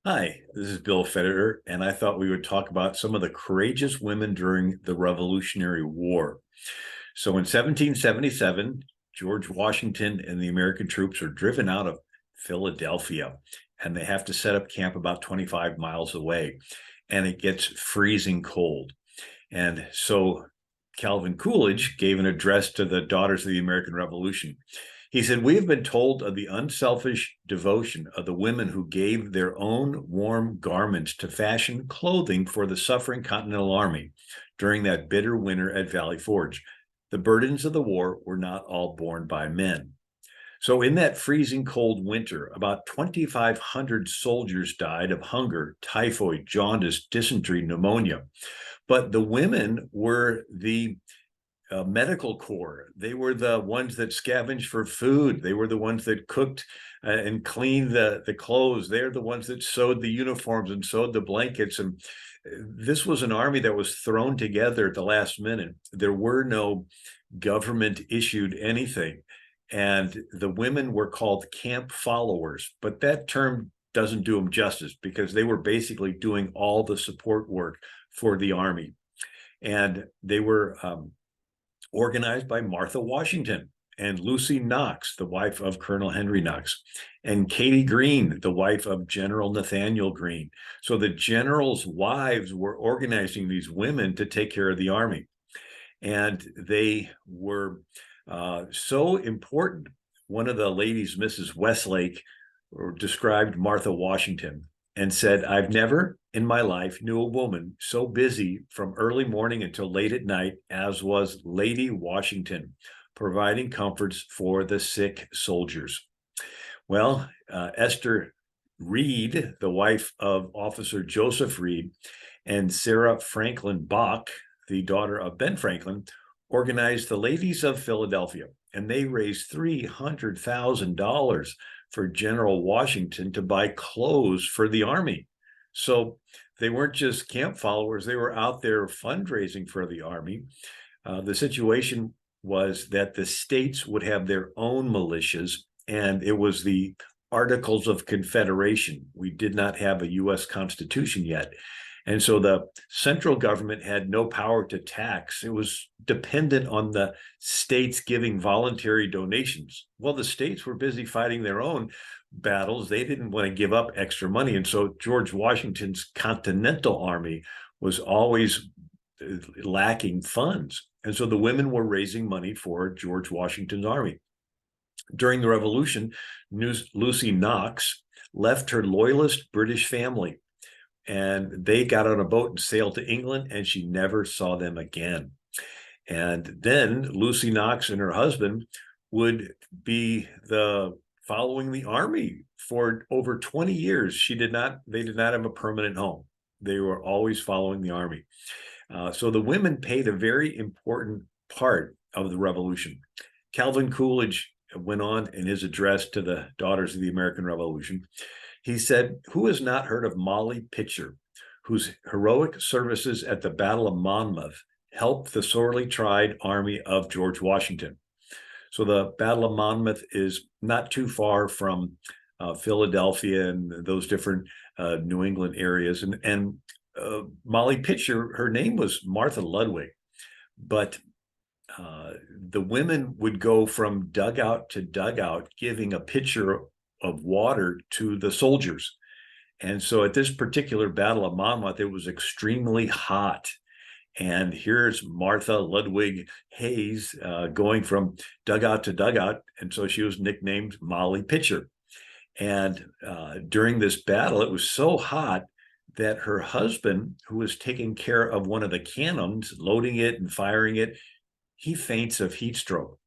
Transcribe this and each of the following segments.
Hi, this is Bill Federer, and I thought we would talk about some of the courageous women during the Revolutionary War. So in 1777, George Washington and the American troops are driven out of Philadelphia, and they have to set up camp about 25 miles away, and it gets freezing cold. And so Calvin Coolidge gave an address to the Daughters of the American Revolution. He said, "We have been told of the unselfish devotion of the women who gave their own warm garments to fashion clothing for the suffering Continental Army during that bitter winter at Valley Forge. The burdens of the war were not all borne by men." So, in that freezing cold winter, about 2,500 soldiers died of hunger, typhoid, jaundice, dysentery, pneumonia. But the women were the medical corps. They were the ones that scavenged for food. They were the ones that cooked and cleaned the clothes. They're the ones that sewed the uniforms and sewed the blankets. And this was an army that was thrown together at the last minute. There were no government issued anything. And the women were called camp followers, but that term doesn't do them justice because they were basically doing all the support work for the army. And they were organized by Martha Washington and Lucy Knox, the wife of Colonel Henry Knox, and Katie Green, the wife of General Nathaniel Greene. So the generals' wives were organizing these women to take care of the army. And they were so important. One of the ladies, Mrs. Westlake, described Martha Washington and said, "I've never in my life knew a woman so busy from early morning until late at night as was Lady Washington, providing comforts for the sick soldiers." Well, Esther Reed, the wife of Officer Joseph Reed, and Sarah Franklin Bach, the daughter of Ben Franklin, organized the Ladies of Philadelphia, and they raised $300,000 for General Washington to buy clothes for the army. So they weren't just camp followers, they were out there fundraising for the army. The situation was that the states would have their own militias, and it was the Articles of Confederation. We did not have a US Constitution yet. And so the central government had no power to tax. It was dependent on the states giving voluntary donations. Well, the states were busy fighting their own battles. They didn't want to give up extra money. And so George Washington's Continental Army was always lacking funds. And so the women were raising money for George Washington's army. During the Revolution, Lucy Knox left her loyalist British family, and they got on a boat and sailed to England, and she never saw them again. And then Lucy Knox and her husband would be following the army for over 20 years. They did not have a permanent home. They were always following the army. So the women played a very important part of the revolution. Calvin Coolidge went on in his address to the Daughters of the American Revolution. He said, "Who has not heard of Molly Pitcher, whose heroic services at the Battle of Monmouth helped the sorely tried army of George Washington?" So the Battle of Monmouth is not too far from Philadelphia and those different New England areas. And Molly Pitcher, her name was Martha Ludwig, but the women would go from dugout to dugout, giving a pitcher of water to the soldiers. And so at this particular Battle of Monmouth, it was extremely hot. And here's Martha Ludwig Hayes going from dugout to dugout. And so she was nicknamed Molly Pitcher. And during this battle, it was so hot that her husband, who was taking care of one of the cannons, loading it and firing it, he faints of heat stroke.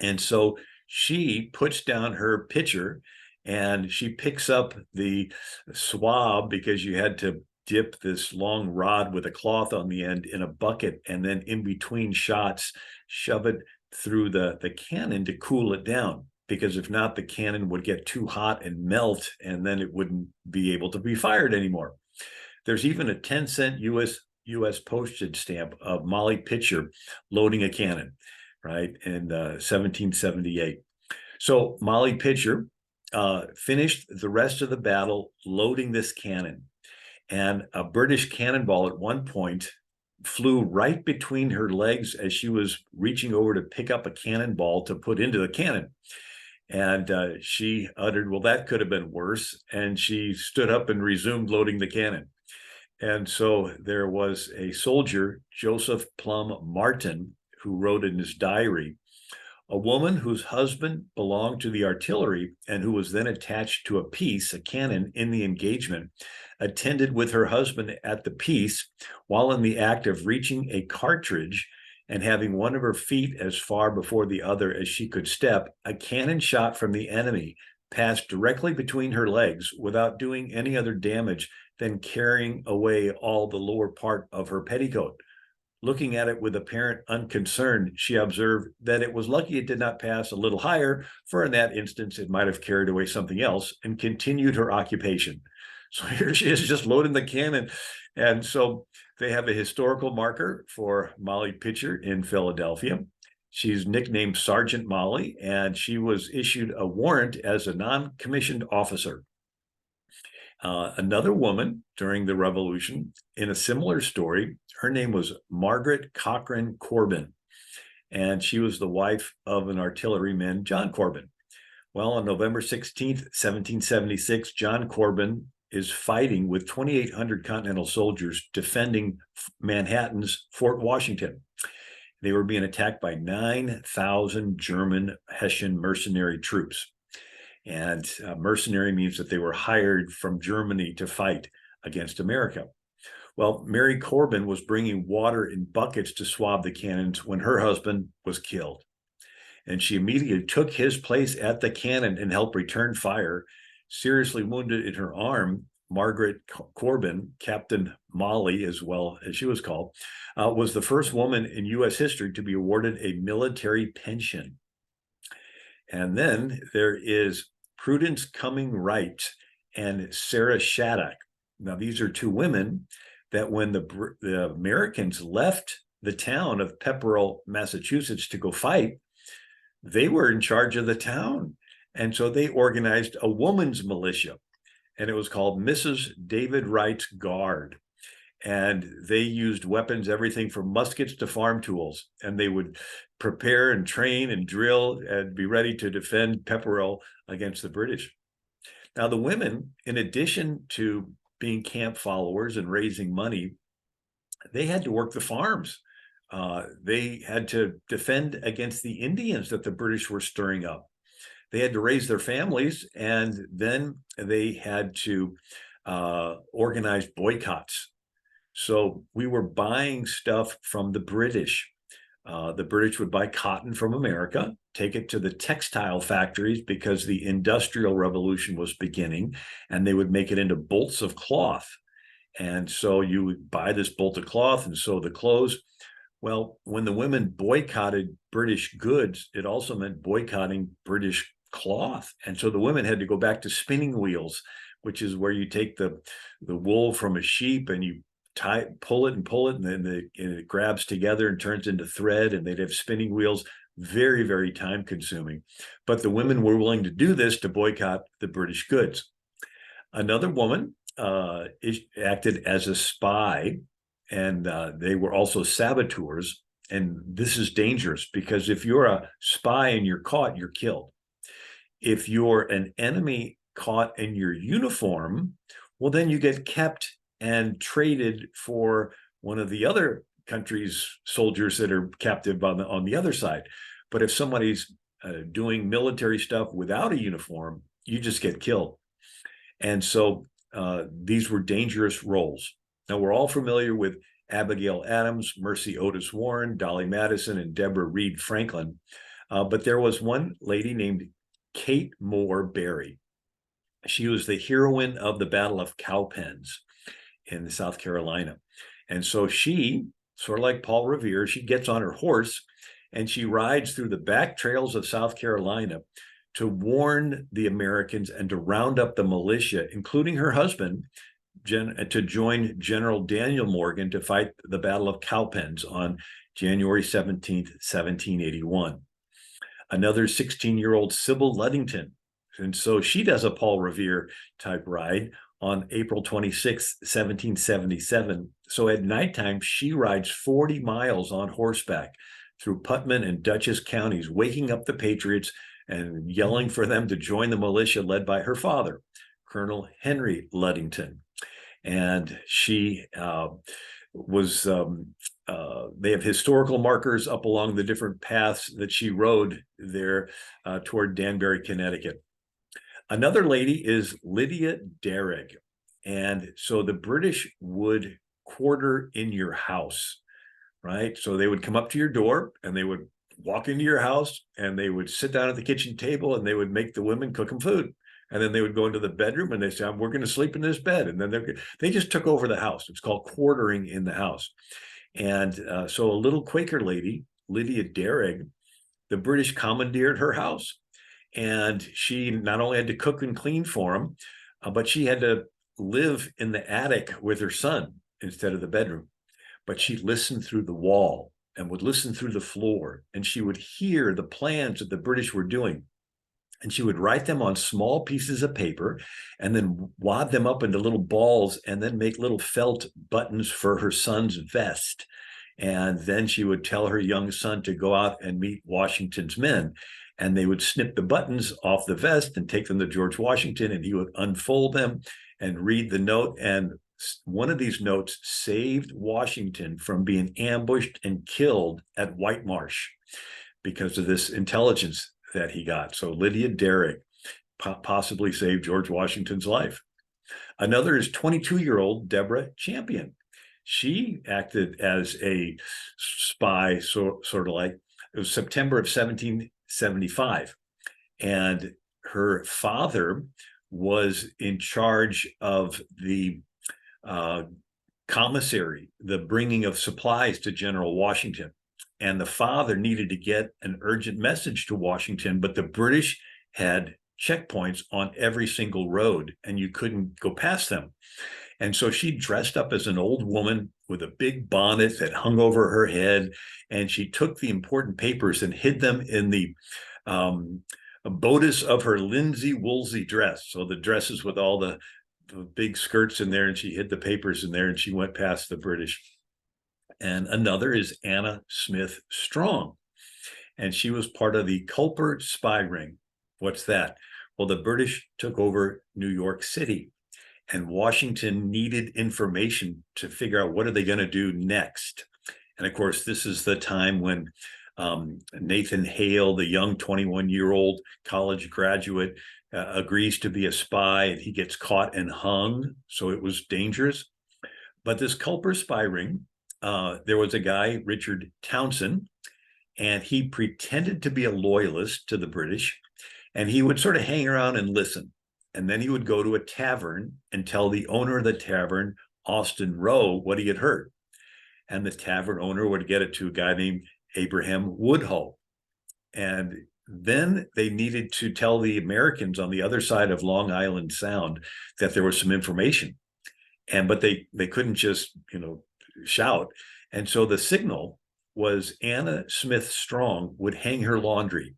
And so she puts down her pitcher and she picks up the swab, because you had to dip this long rod with a cloth on the end in a bucket, and then in between shots, shove it through the cannon to cool it down. Because if not, the cannon would get too hot and melt, and then it wouldn't be able to be fired anymore. There's even a 10-cent US postage stamp of Molly Pitcher loading a cannon, right, in 1778. So Molly Pitcher finished the rest of the battle loading this cannon. And a British cannonball at one point flew right between her legs as she was reaching over to pick up a cannonball to put into the cannon. And she uttered, "Well, that could have been worse." And she stood up and resumed loading the cannon. And so there was a soldier, Joseph Plum Martin, who wrote in his diary, "A woman whose husband belonged to the artillery and who was then attached to a piece, a cannon, in the engagement, attended with her husband at the piece while in the act of reaching a cartridge and having one of her feet as far before the other as she could step, a cannon shot from the enemy passed directly between her legs without doing any other damage than carrying away all the lower part of her petticoat. Looking at it with apparent unconcern, she observed that it was lucky it did not pass a little higher, for in that instance it might have carried away something else," and continued her occupation. So here she is just loading the cannon. And so they have a historical marker for Molly Pitcher in Philadelphia. She's nicknamed Sergeant Molly, and she was issued a warrant as a non-commissioned officer. Another woman during the Revolution in a similar story, her name was Margaret Cochran Corbin, and she was the wife of an artilleryman, John Corbin. Well, on November 16th, 1776, John Corbin is fighting with 2,800 Continental soldiers defending Manhattan's Fort Washington. They were being attacked by 9,000 German Hessian mercenary troops. And mercenary means that they were hired from Germany to fight against America. Well, Mary Corbin was bringing water in buckets to swab the cannons when her husband was killed. And she immediately took his place at the cannon and helped return fire. Seriously wounded in her arm, Margaret Corbin, Captain Molly, as well as she was called, was the first woman in U.S. history to be awarded a military pension. And then there is Prudence Cumming Wright and Sarah Shattuck. Now, these are two women that when the Americans left the town of Pepperell, Massachusetts to go fight, they were in charge of the town. And so they organized a woman's militia, and it was called Mrs. David Wright's Guard. And they used weapons, everything from muskets to farm tools, and they would prepare and train and drill and be ready to defend Pepperell against the British. Now, the women, in addition to being camp followers and raising money, they had to work the farms. They had to defend against the Indians that the British were stirring up. They had to raise their families, and then they had to organize boycotts. So we were buying stuff from the British. The British would buy cotton from America, take it to the textile factories because the Industrial Revolution was beginning, and they would make it into bolts of cloth. And so you would buy this bolt of cloth and sew the clothes. Well, when the women boycotted British goods, it also meant boycotting British cloth. And so the women had to go back to spinning wheels, which is where you take the wool from a sheep and you pull it, and then it grabs together and turns into thread, and they'd have spinning wheels. Very, very time consuming. But the women were willing to do this to boycott the British goods. Another woman acted as a spy, and they were also saboteurs. And this is dangerous because if you're a spy and you're caught, you're killed. If you're an enemy caught in your uniform, well, then you get kept and traded for one of the other country's soldiers that are captive on the other side. But if somebody's doing military stuff without a uniform, you just get killed. And so these were dangerous roles. Now, we're all familiar with Abigail Adams, Mercy Otis Warren, Dolly Madison, and Deborah Reed Franklin. But there was one lady named Kate Moore Berry. She was the heroine of the Battle of Cowpens in South Carolina. And so she, sort of like Paul Revere, she gets on her horse and she rides through the back trails of South Carolina to warn the Americans and to round up the militia, including her husband, to join General Daniel Morgan to fight the Battle of Cowpens on January 17th, 1781. Another 16-year-old Sybil Ludington And so she does a Paul Revere type ride on April 26th, 1777. So at nighttime, she rides 40 miles on horseback through Putnam and Dutchess counties, waking up the Patriots and yelling for them to join the militia led by her father, Colonel Henry Ludington. And she was, they have historical markers up along the different paths that she rode there toward Danbury, Connecticut. Another lady is Lydia Derrig. And so the British would quarter in your house, right? So they would come up to your door and they would walk into your house and they would sit down at the kitchen table and they would make the women cook them food. And then they would go into the bedroom and they say, we're going to sleep in this bed. And then they just took over the house. It's called quartering in the house. And so a little Quaker lady, Lydia Derrig, the British commandeered her house. And she not only had to cook and clean for them, but she had to live in the attic with her son instead of the bedroom. But she listened through the wall and would listen through the floor. And she would hear the plans that the British were doing. And she would write them on small pieces of paper and then wad them up into little balls and then make little felt buttons for her son's vest. And then she would tell her young son to go out and meet Washington's men. And they would snip the buttons off the vest and take them to George Washington, and he would unfold them and read the note. And one of these notes saved Washington from being ambushed and killed at White Marsh because of this intelligence that he got. So Lydia Derrig possibly saved George Washington's life. Another is 22-year-old Deborah Champion. She acted as a spy, sort of like, it was September of 1775. And her father was in charge of the commissary, the bringing of supplies to General Washington. And the father needed to get an urgent message to Washington, but the British had checkpoints on every single road and you couldn't go past them. And so she dressed up as an old woman with a big bonnet that hung over her head. And she took the important papers and hid them in the bodice of her linsey woolsey dress. So the dresses with all the big skirts in there, and she hid the papers in there and she went past the British. And another is Anna Smith Strong. And she was part of the Culper spy ring. What's that? Well, the British took over New York City, and Washington needed information to figure out what are they going to do next. And of course, this is the time when Nathan Hale, the young 21-year-old college graduate, agrees to be a spy, and he gets caught and hung. So it was dangerous. But this Culper spy ring, there was a guy, Richard Townsend, and he pretended to be a loyalist to the British, and he would sort of hang around and listen. And then he would go to a tavern and tell the owner of the tavern, Austin Rowe, what he had heard. And the tavern owner would get it to a guy named Abraham Woodhull. And then they needed to tell the Americans on the other side of Long Island Sound that there was some information. But they couldn't just, shout. And so the signal was Anna Smith Strong would hang her laundry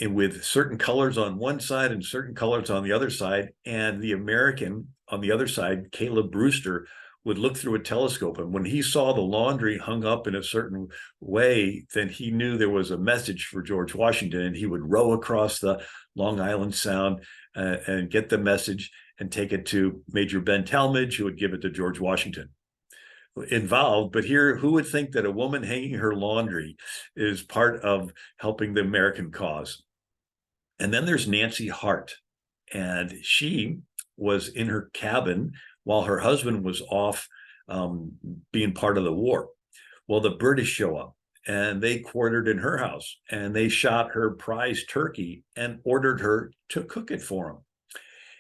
with certain colors on one side and certain colors on the other side. And the American on the other side, Caleb Brewster, would look through a telescope. And when he saw the laundry hung up in a certain way, then he knew there was a message for George Washington. And he would row across the Long Island Sound and get the message and take it to Major Ben Talmadge, who would give it to George Washington. Involved, but here, who would think that a woman hanging her laundry is part of helping the American cause? And then there's Nancy Hart, and she was in her cabin while her husband was off being part of the war. Well, the British show up and they quartered in her house, and they shot her prize turkey and ordered her to cook it for them.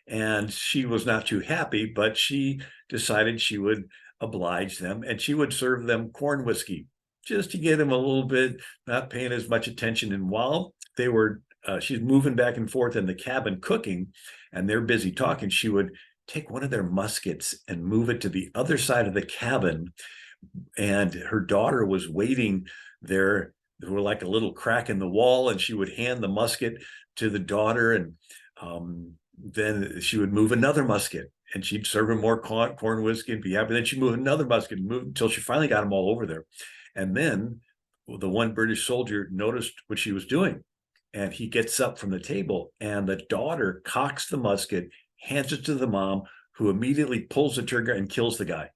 And she was not too happy, but she decided she would oblige them, and she would serve them corn whiskey just to get them a little bit, not paying as much attention. And while they were, she's moving back and forth in the cabin cooking, and they're busy talking, she would take one of their muskets and move it to the other side of the cabin. And her daughter was waiting there. There were like a little crack in the wall, and she would hand the musket to the daughter, and Then she would move another musket, and she'd serve him more corn whiskey and be happy. Then she'd move another musket, and move until she finally got them all over there. And then the one British soldier noticed what she was doing, and he gets up from the table, and the daughter cocks the musket, hands it to the mom, who immediately pulls the trigger and kills the guy.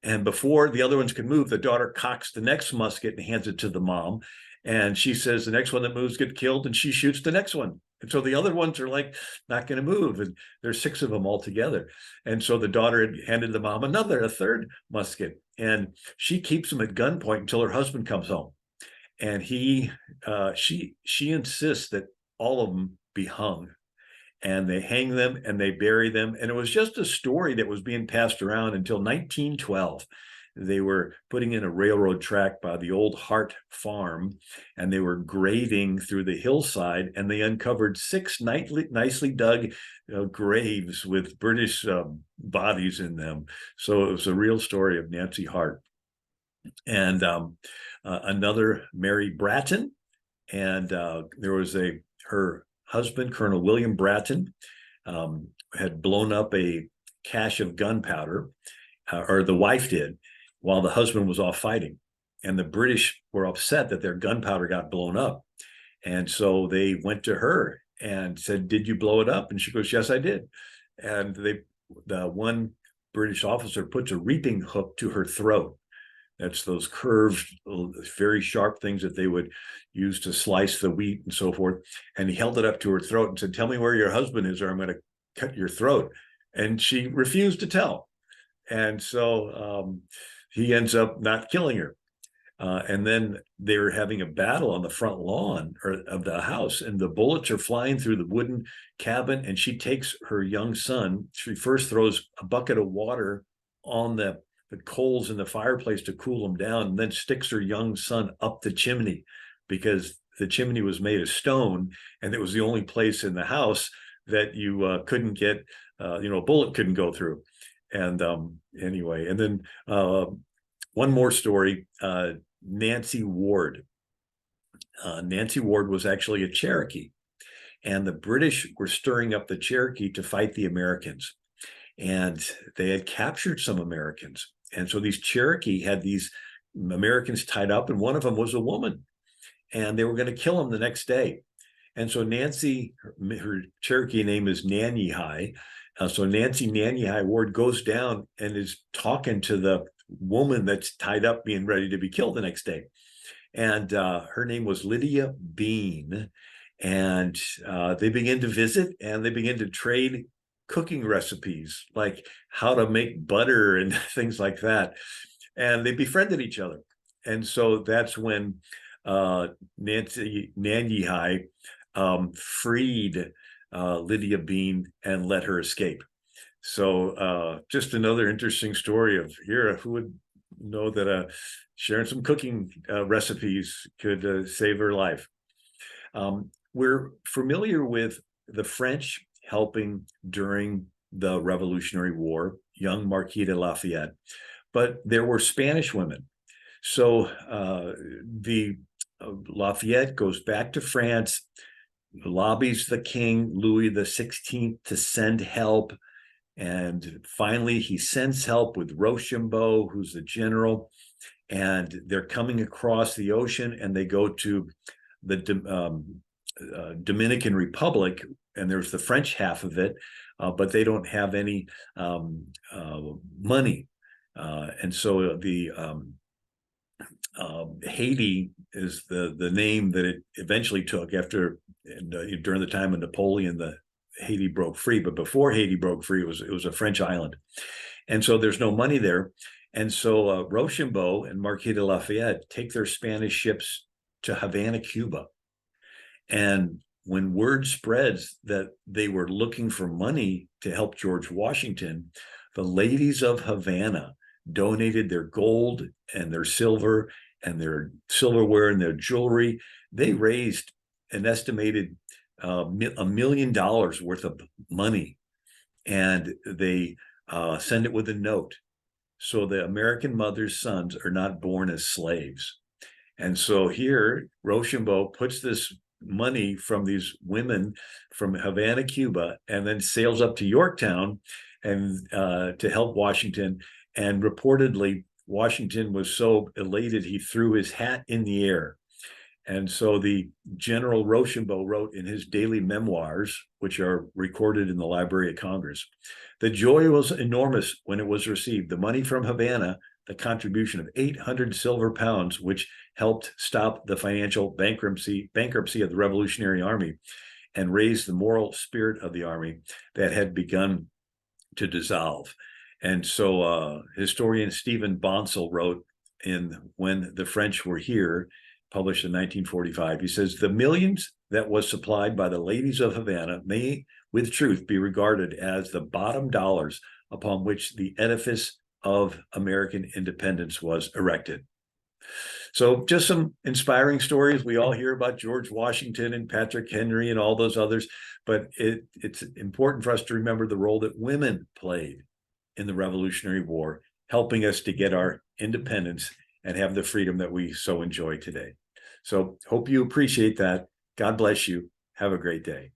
And before the other ones can move, the daughter cocks the next musket and hands it to the mom. And she says, the next one that moves gets killed, and she shoots the next one. And so the other ones are like, not going to move. And there's 6 of them all together. And so the daughter had handed the mom a third musket. And she keeps them at gunpoint until her husband comes home. And she insists that all of them be hung. And they hang them and they bury them. And it was just a story that was being passed around until 1912. They were putting in a railroad track by the old Hart farm, and they were grading through the hillside, and they uncovered 6 nicely dug graves with British bodies in them. So it was a real story of Nancy Hart. And another Mary Bratton, and there was her husband, Colonel William Bratton, had blown up a cache of gunpowder, or the wife did, while the husband was off fighting. And the British were upset that their gunpowder got blown up. And so they went to her and said, did you blow it up? And she goes, yes, I did. And the one British officer puts a reaping hook to her throat. That's those curved, very sharp things that they would use to slice the wheat and so forth. And he held it up to her throat and said, tell me where your husband is, or I'm going to cut your throat. And she refused to tell. And so he ends up not killing her. And then they're having a battle on the front lawn of the house, and the bullets are flying through the wooden cabin. And she takes her young son. She first throws a bucket of water on the coals in the fireplace to cool them down, and then sticks her young son up the chimney, because the chimney was made of stone, and it was the only place in the house that you couldn't get, a bullet couldn't go through. And anyway, and then one more story, Nancy Ward. Nancy Ward was actually a Cherokee, and the British were stirring up the Cherokee to fight the Americans, and they had captured some Americans. And so these Cherokee had these Americans tied up, and one of them was a woman, and they were going to kill him the next day. And so Nancy, her Cherokee name is Nanyehi. So Nancy Nanyehi Ward goes down and is talking to the woman that's tied up, being ready to be killed the next day. And her name was Lydia Bean. And they begin to visit, and they begin to trade cooking recipes, like how to make butter and things like that. And they befriended each other. And so that's when Nancy Nanyehi freed Lydia Bean and let her escape. So just another interesting story of here, who would know that sharing some cooking recipes could save her life. We're familiar with the French helping during the Revolutionary War, young Marquis de Lafayette, but there were Spanish women. So the Lafayette goes back to France, lobbies the king, Louis XVI, to send help. And finally, he sends help with Rochambeau, who's the general. And they're coming across the ocean, and they go to the Dominican Republic, and there's the French half of it, but they don't have any money. And so the Haiti is the name that it eventually took after, during the time of Napoleon, the Haiti broke free. But before Haiti broke free, it was a French island. And so there's no money there. And so Rochambeau and Marquis de Lafayette take their Spanish ships to Havana, Cuba. And when word spreads that they were looking for money to help George Washington, the ladies of Havana donated their gold and their silver and their silverware and their jewelry. They raised an estimated $1 million worth of money, and they send it with a note. So the American mother's sons are not born as slaves. And so here, Rochambeau puts this money from these women from Havana, Cuba, and then sails up to Yorktown and to help Washington. And reportedly, Washington was so elated he threw his hat in the air. And so the General Rochambeau wrote in his daily memoirs, which are recorded in the Library of Congress, the joy was enormous when it was received. The money from Havana, the contribution of 800 silver pounds, which helped stop the financial bankruptcy of the Revolutionary Army and raise the moral spirit of the army that had begun to dissolve. And so historian Stephen Bonsall wrote in When the French Were Here, published in 1945, he says, the millions that was supplied by the ladies of Havana may with truth be regarded as the bottom dollars upon which the edifice of American independence was erected. So just some inspiring stories. We all hear about George Washington and Patrick Henry and all those others, but it's important for us to remember the role that women played in the Revolutionary War, helping us to get our independence and have the freedom that we so enjoy today. So hope you appreciate that. God bless you. Have a great day.